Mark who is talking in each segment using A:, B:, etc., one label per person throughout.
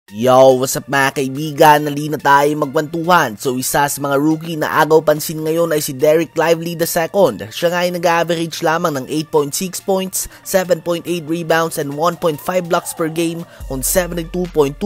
A: Yo, what's up mga kaibigan? Nali na tayo magkwentuhan. So isa sa mga rookie na agaw pansin ngayon ay si Dereck Lively II. Siya nga ay nag-average lamang ng 8.6 points, 7.8 rebounds and 1.5 blocks per game on 72.2%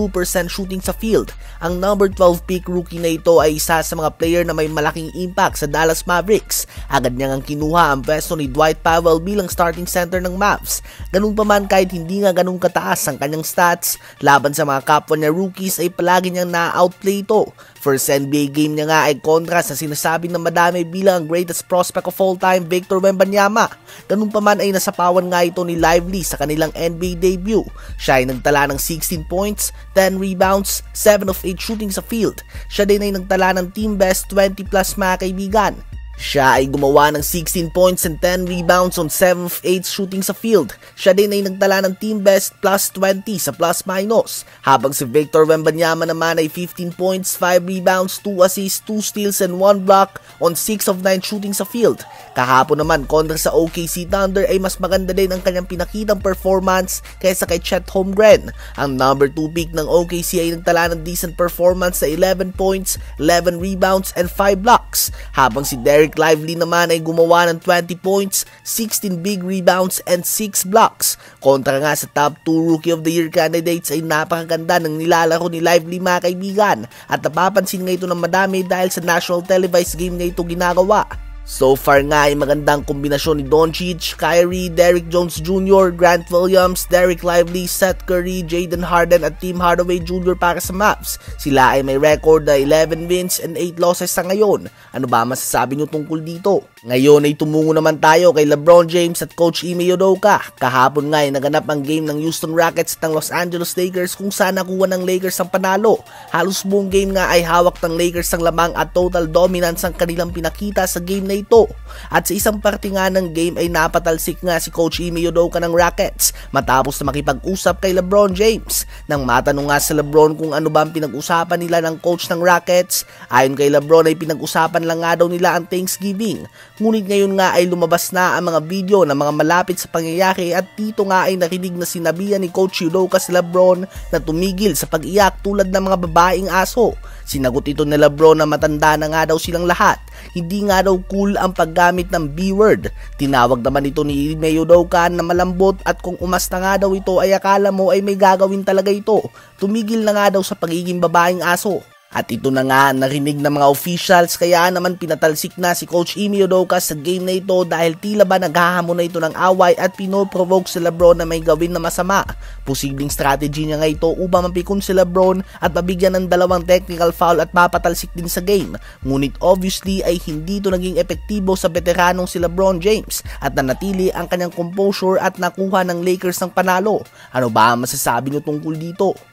A: shooting sa field. Ang number 12 pick rookie na ito ay isa sa mga player na may malaking impact sa Dallas Mavericks. Agad niya ngang kinuha ang pwesto ni Dwight Powell bilang starting center ng Mavs. Ganun pa man kahit hindi nga ganun kataas ang kanyang stats, laban sa mga kapwa niya rookies ay palagi niyang na-outplay ito. First NBA game niya nga ay kontra sa sinasabi ng madami bilang ang greatest prospect of all time, Victor Wembanyama. Ganun pa man ay nasapawan nga ito ni Lively sa kanilang NBA debut. Siya ay nagtala ng 16 points, 10 rebounds, 7 of 8 shooting sa field. Siya din ay nagtala ng team best 20 plus mga kaibigan. Siya ay gumawa ng 16 points and 10 rebounds on 7 of 8 shooting sa field. Siya din ay nagtala ng team best plus 20 sa plus minus. Habang si Victor Wembanyama naman ay 15 points, 5 rebounds, 2 assists, 2 steals and 1 block on 6 of 9 shooting sa field. Kahapon naman kontra sa OKC Thunder ay mas maganda din ang kanyang pinakitang performance kaysa kay Chet Holmgren. Ang number 2 pick ng OKC ay nagtala ng decent performance sa 11 points, 11 rebounds and 5 blocks. Habang si Dereck Lively naman ay gumawa ng 20 points, 16 big rebounds and 6 blocks. Kontra nga sa top 2 Rookie of the Year candidates ay napakaganda ng nilalaro ni Lively mga kaibigan at napapansin nga ito ng madami dahil sa national televised game na ito ginagawa. So far nga ay magandang kombinasyon ni Doncic, Kyrie, Derrick Jones Jr., Grant Williams, Dereck Lively, Seth Curry, Jaden Harden at Tim Hardaway Jr. para sa Mavs. Sila ay may record na 11 wins and 8 losses sa ngayon. Ano ba masasabi nyo tungkol dito? Ngayon ay tumungo naman tayo kay LeBron James at Coach Ime Udoka. Kahapon nga ay naganap ang game ng Houston Rockets at ng Los Angeles Lakers kung saan nakuha ng Lakers ang panalo. Halos buong game nga ay hawak ng Lakers ang lamang at total dominance ang kanilang pinakita sa game na ito. At sa isang parte nga ng game ay napatalsik nga si Coach Ime Udoka ng Rockets matapos na makipag-usap kay LeBron James. Nang matanong nga sa LeBron kung ano ba ang pinag-usapan nila ng coach ng Rockets, ayon kay LeBron ay pinag-usapan lang nga daw nila ang Thanksgiving. Ngunit ngayon nga ay lumabas na ang mga video ng mga malapit sa pangyayari at dito nga ay narinig na sinabihan ni Coach Udoka si LeBron na tumigil sa pag-iyak tulad ng mga babaeng aso. Sinagot ito ni LeBron na matanda na nga daw silang lahat. Hindi nga daw cool ang paggamit ng B-word. Tinawag naman ito ni Ime Udoka na malambot at kung umasta nga daw ito ay akala mo ay may gagawin talaga ito. Tumigil na nga daw sa pagiging babaeng aso. At ito na nga narinig ng mga officials kaya naman pinatalsik na si Coach Ime Udoka sa game na ito dahil tila ba naghahamon na ito ng away at pinoprovoke si LeBron na may gawin na masama. Posibleng strategy niya nga ito upang mapikon si LeBron at mabigyan ng 2 technical foul at mapatalsik din sa game. Ngunit obviously ay hindi ito naging epektibo sa veteranong si LeBron James at nanatili ang kanyang composure at nakuha ng Lakers ng panalo. Ano ba ang masasabi niyo tungkol dito?